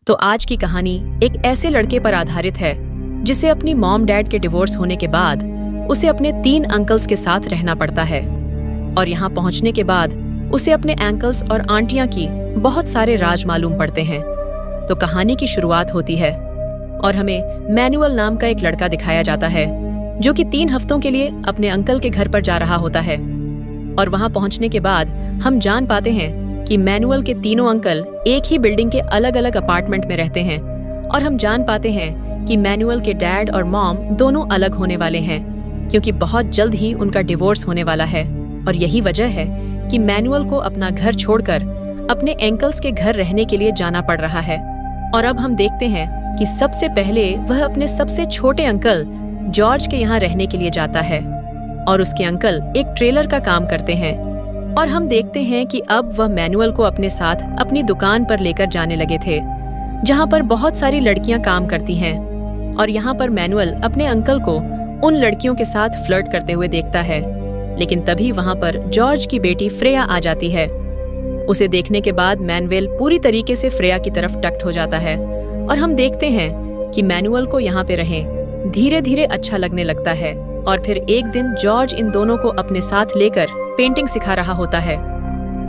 तो आज की कहानी एक ऐसे लड़के पर आधारित है जिसे अपनी मॉम डैड के डिवोर्स होने के बाद उसे अपने 3 अंकल्स के साथ रहना पड़ता है। और यहाँ पहुँचने के बाद उसे अपने अंकल्स और आंटियां की बहुत सारे राज मालूम पड़ते हैं। तो कहानी की शुरुआत होती है और हमें मैनुअल नाम का एक लड़का दिखाया जाता है जो कि 3 हफ्तों के लिए अपने अंकल के घर पर जा रहा होता है। और वहां पहुंचने के बाद हम जान पाते हैं कि मैनुअल के तीनों अंकल एक ही बिल्डिंग के अलग अलग अपार्टमेंट में रहते हैं। और हम जान पाते हैं कि मैनुअल के डैड और मॉम दोनों अलग होने वाले हैं क्योंकि बहुत जल्द ही उनका डिवोर्स होने वाला है। और यही वजह है कि मैनुअल को अपना घर छोड़कर अपने अंकल्स के घर रहने के लिए जाना पड़ रहा है। और अब हम देखते हैं कि सबसे पहले वह अपने सबसे छोटे अंकल जॉर्ज के यहाँ रहने के लिए जाता है और उसके अंकल एक ट्रेलर का काम करते हैं। और हम देखते हैं कि अब वह मैनुअल को अपने साथ अपनी दुकान पर लेकर जाने लगे थे जहाँ पर बहुत सारी लड़कियां काम करती हैं। और यहाँ पर मैनुअल अपने अंकल को उन लड़कियों के साथ फ्लर्ट करते हुए देखता है। लेकिन तभी वहाँ पर जॉर्ज की बेटी फ्रेया आ जाती है। उसे देखने के बाद मैनुअल पूरी तरीके से फ्रेया की तरफ टक्ट हो जाता है। और हम देखते हैं कि मैनुअल को यहाँ पे रहें धीरे धीरे अच्छा लगने लगता है। और फिर एक दिन जॉर्ज इन दोनों को अपने साथ लेकर पेंटिंग सिखा रहा होता है।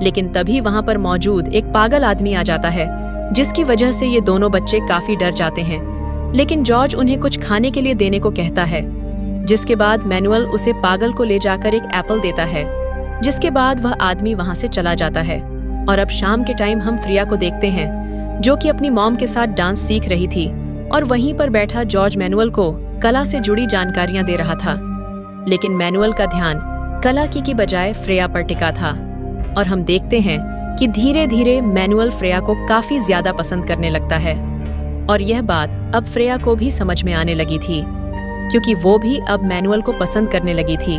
लेकिन तभी वहाँ पर मौजूद एक पागल आदमी आ जाता है जिसकी वजह से ये दोनों बच्चे काफी डर जाते हैं। लेकिन जॉर्ज उन्हें कुछ खाने के लिए देने को कहता है, जिसके बाद मैनुअल उसे पागल को ले जाकर एक एप्पल देता है, जिसके बाद वह आदमी वहाँ से चला जाता है। और अब शाम के टाइम हम फ्रिया को देखते हैं जो कि अपनी मॉम के साथ डांस सीख रही थी। और वहीं पर बैठा जॉर्ज मैनुअल को कला से जुड़ी जानकारियां दे रहा था। लेकिन मैनुअल का ध्यान कला की बजाय फ्रेया पर टिका था। और हम देखते हैं कि धीरे धीरे मैनुअल फ्रेया को काफी ज्यादा पसंद करने लगता है। और यह बात अब फ्रेया को भी समझ में आने लगी थी क्योंकि वो भी अब मैनुअल को पसंद करने लगी थी।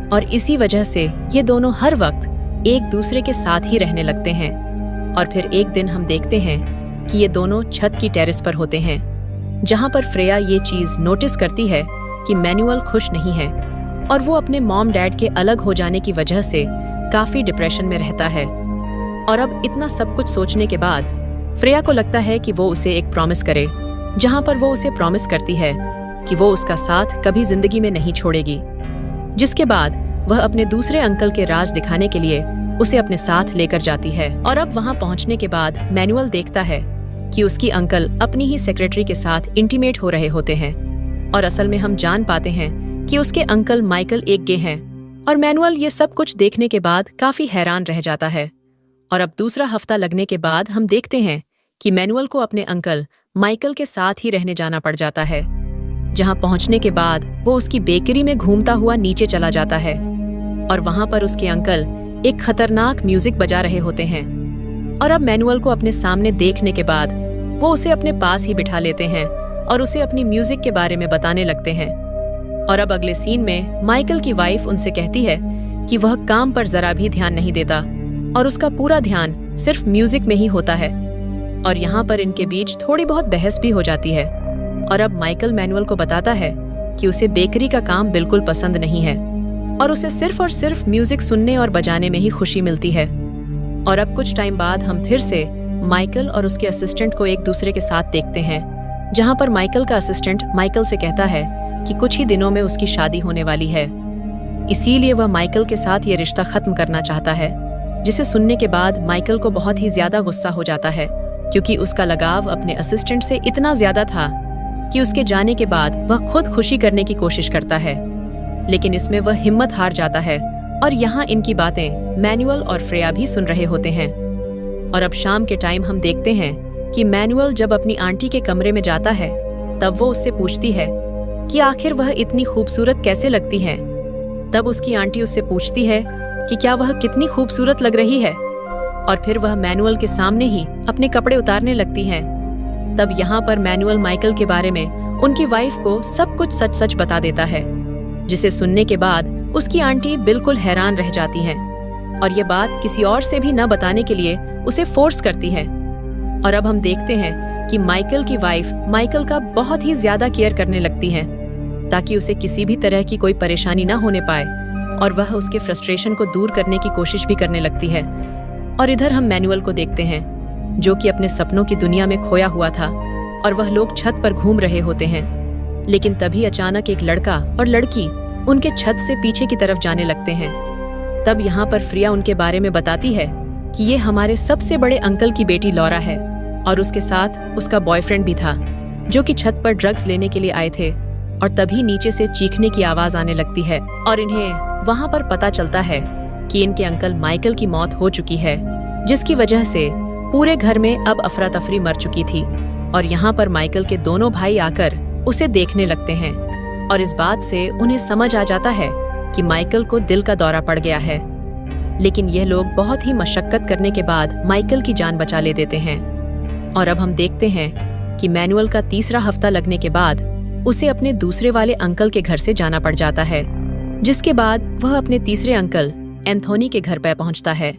और इसी वजह से ये दोनों हर वक्त एक दूसरे के साथ ही रहने लगते हैं। और फिर एक दिन हम देखते हैं कि ये दोनों छत की टेरेस पर होते हैं जहां पर फ्रेया ये चीज नोटिस करती है कि मैनुअल खुश नहीं है और वो अपने मॉम डैड के अलग हो जाने की वजह से काफी डिप्रेशन में रहता है। और अब इतना सब कुछ सोचने के बाद फ्रेया को लगता है कि वो उसे एक प्रॉमिस करे, जहां पर वो उसे प्रॉमिस करती है कि वो उसका साथ कभी जिंदगी में नहीं छोड़ेगी। जिसके बाद वह अपने दूसरे अंकल के राज दिखाने के लिए उसे अपने साथ लेकर जाती है। और अब वहां पहुंचने के बाद मैनुअल देखता है कि उसकी अंकल अपनी ही सेक्रेटरी के साथ इंटीमेट हो रहे होते हैं। और असल में हम जान पाते हैं कि उसके अंकल माइकल एक गे हैं। और मैनुअल ये सब कुछ देखने के बाद काफी हैरान रह जाता है। और अब दूसरा हफ्ता लगने के बाद हम देखते हैं कि मैनुअल को अपने अंकल माइकल के साथ ही रहने जाना पड़ जाता है, जहां पहुंचने के बाद वो उसकी बेकरी में घूमता हुआ नीचे चला जाता है। और वहां पर उसके अंकल एक खतरनाक म्यूजिक बजा रहे होते हैं। और अब मैनुअल को अपने सामने देखने के बाद वो उसे अपने पास ही बिठा लेते हैं और उसे अपनी म्यूजिक के बारे में बताने लगते हैं। और अब अगले सीन में माइकल की वाइफ उनसे कहती है कि वह काम पर जरा भी ध्यान नहीं देता और उसका पूरा ध्यान सिर्फ म्यूजिक में ही होता है। और यहाँ पर इनके बीच थोड़ी बहुत बहस भी हो जाती है। और अब माइकल मैनुअल को बताता है कि उसे बेकरी का काम बिल्कुल पसंद नहीं है और उसे सिर्फ और सिर्फ म्यूजिक सुनने और बजाने में ही खुशी मिलती है। और अब कुछ टाइम बाद हम फिर से माइकल और उसके असिस्टेंट को एक दूसरे के साथ देखते हैं, जहां पर माइकल का असिस्टेंट माइकल से कहता है कि कुछ ही दिनों में उसकी शादी होने वाली है, इसीलिए वह माइकल के साथ ये रिश्ता खत्म करना चाहता है। जिसे सुनने के बाद माइकल को बहुत ही ज्यादा गुस्सा हो जाता है क्योंकि उसका लगाव अपने असिस्टेंट से इतना ज्यादा था कि उसके जाने के बाद वह खुद खुशी करने की कोशिश करता है। लेकिन इसमें वह हिम्मत हार जाता है। और यहाँ इनकी बातें मैनुअल और फ्रेया भी सुन रहे होते हैं। और अब शाम के टाइम हम देखते हैं कि मैनुअल जब अपनी आंटी के कमरे में जाता है तब वो उससे पूछती है कि आखिर वह इतनी खूबसूरत कैसे लगती है। तब उसकी आंटी उससे पूछती है कि क्या वह कितनी खूबसूरत लग रही है। और फिर वह मैनुअल के सामने ही अपने कपड़े उतारने लगती है। तब यहाँ पर मैनुअल माइकल के बारे में उनकी वाइफ को सब कुछ सच सच बता देता है, जिसे सुनने के बाद उसकी आंटी बिल्कुल हैरान रह जाती हैं और ये बात किसी और से भी न बताने के लिए उसे फोर्स करती है। और अब हम देखते हैं कि माइकल की वाइफ माइकल का बहुत ही ज्यादा केयर करने लगती हैं ताकि उसे किसी भी तरह की कोई परेशानी न होने पाए। और वह उसके फ्रस्ट्रेशन को दूर करने की कोशिश भी करने लगती है। और इधर हम मैनुअल को देखते हैं जो कि अपने सपनों की दुनिया में खोया हुआ था, और वह लोग छत पर घूम रहे होते हैं। लेकिन तभी अचानक एक लड़का और लड़की उनके छत से पीछे की तरफ जाने लगते हैं। तब यहाँ पर फ्रिया उनके बारे में बताती है कि ये हमारे सबसे बड़े अंकल की बेटी लॉरा है, और उसके साथ उसका बॉयफ्रेंड भी था, जो कि छत पर ड्रग्स लेने के लिए आए थे। और तभी नीचे से चीखने की आवाज आने लगती है, और इन्हें वहां पर पता चलता है कि इनके अंकल माइकल की मौत हो चुकी है, जिसकी वजह से पूरे घर में अब अफरा तफरी मर चुकी थी। और यहाँ पर माइकल के दोनों भाई आकर उसे देखने लगते हैं, और इस बात से उन्हें समझ आ जाता है कि माइकल को दिल का दौरा पड़ गया है। लेकिन यह लोग बहुत ही मशक्कत करने के बाद माइकल की जान बचा ले देते हैं। और अब हम देखते हैं कि मैनुअल का तीसरा हफ्ता लगने के बाद उसे अपने दूसरे वाले अंकल के घर से जाना पड़ जाता है, जिसके बाद वह अपने तीसरे अंकल एंथोनी के घर पर पहुंचता है,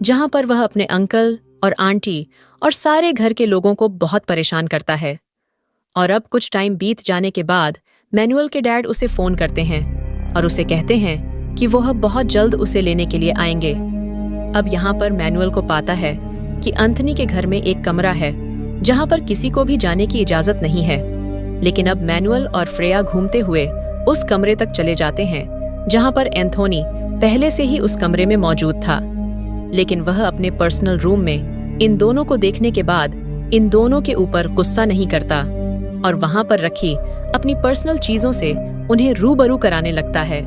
जहां पर वह अपने अंकल और आंटी और सारे घर के लोगों को बहुत परेशान करता है। और अब कुछ टाइम बीत जाने के बाद मैनुअल के डैड उसे फोन करते हैं और उसे कहते हैं कि वह बहुत जल्द उसे लेने के लिए आएंगे। अब यहाँ पर मैनुअल को पाता है कि एंथोनी के घर में एक कमरा है जहाँ पर किसी को भी जाने की इजाजत नहीं है। लेकिन अब मैनुअल और फ्रेया घूमते हुए उस कमरे तक चले जाते हैं जहाँ पर एंथोनी पहले से ही उस कमरे में मौजूद था। लेकिन वह अपने पर्सनल रूम में इन दोनों को देखने के बाद इन दोनों के ऊपर गुस्सा नहीं करता और वहां पर रखी अपनी पर्सनल चीजों से उन्हें रूबरू कराने लगता है।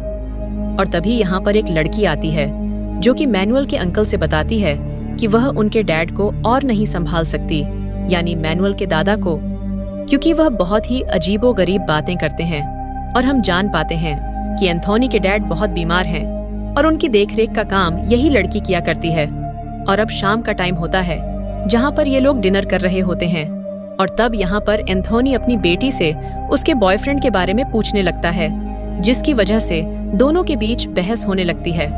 और तभी यहाँ पर एक लड़की आती है जो कि मैनुअल के अंकल से बताती है कि वह उनके डैड को और नहीं संभाल सकती, यानी मैनुअल के दादा को, क्योंकि वह बहुत ही अजीबोगरीब बातें करते हैं। और हम जान पाते हैं कि एंथोनी के डैड बहुत बीमार हैं और उनकी देखरेख का काम यही लड़की किया करती है। और अब शाम का टाइम होता है जहाँ पर ये लोग डिनर कर रहे होते हैं, और तब यहाँ पर एंथोनी अपनी बेटी से उसके बॉयफ्रेंड के बारे में पूछने लगता है, जिसकी वजह से दोनों के बीच बहस होने लगती है।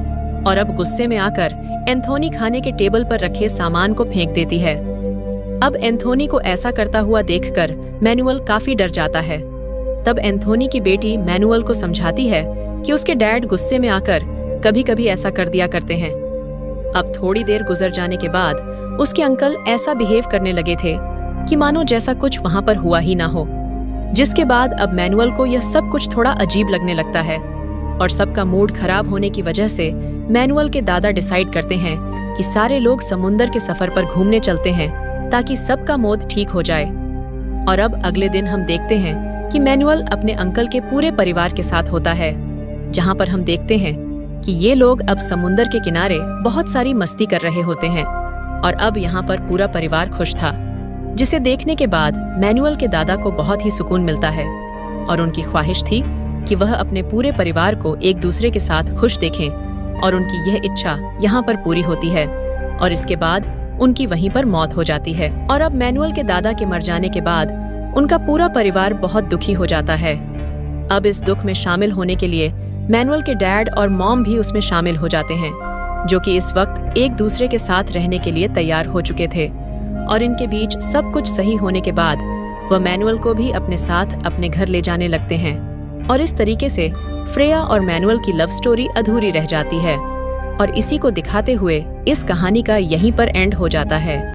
और अब गुस्से में आकर एंथोनी खाने के टेबल पर रखे सामान को फेंक देती है। अब एंथोनी को ऐसा करता हुआ देखकर मैनुअल काफी डर जाता है। तब एंथोनी की बेटी मैनुअल को समझाती है कि उसके डैड गुस्से में आकर कभी कभी ऐसा कर दिया करते हैं। अब थोड़ी देर गुजर जाने के बाद उसके अंकल ऐसा बिहेव करने लगे थे कि मानो जैसा कुछ वहां पर हुआ ही ना हो, जिसके बाद अब मैनुअल को यह सब कुछ थोड़ा अजीब लगने लगता है। और सबका मूड खराब होने की वजह से मैनुअल के दादा डिसाइड करते हैं कि सारे लोग समुंदर के सफर पर घूमने चलते हैं ताकि सबका मूड ठीक हो जाए। और अब अगले दिन हम देखते हैं कि मैनुअल अपने अंकल के पूरे परिवार के साथ होता है, जहां पर हम देखते हैं कि ये लोग अब समुंदर के किनारे बहुत सारी मस्ती कर रहे होते हैं। और अब यहाँ पर पूरा परिवार खुश था, जिसे देखने के बाद मैनुअल के दादा को बहुत ही सुकून मिलता है और उनकी ख्वाहिश थी कि वह अपने पूरे परिवार को एक दूसरे के साथ खुश देखें। और उनकी यह इच्छा यहाँ पर पूरी होती है और इसके बाद उनकी वहीं पर मौत हो जाती है। और अब मैनुअल के दादा के मर जाने के बाद उनका पूरा परिवार बहुत दुखी हो जाता है। अब इस दुख में शामिल होने के लिए मैनुअल के डैड और मॉम भी उसमें शामिल हो जाते हैं, जो कि इस वक्त एक दूसरे के साथ रहने के लिए तैयार हो चुके थे। और इनके बीच सब कुछ सही होने के बाद वह मैनुअल को भी अपने साथ अपने घर ले जाने लगते हैं। और इस तरीके से फ्रेया और मैनुअल की लव स्टोरी अधूरी रह जाती है। और इसी को दिखाते हुए इस कहानी का यहीं पर एंड हो जाता है।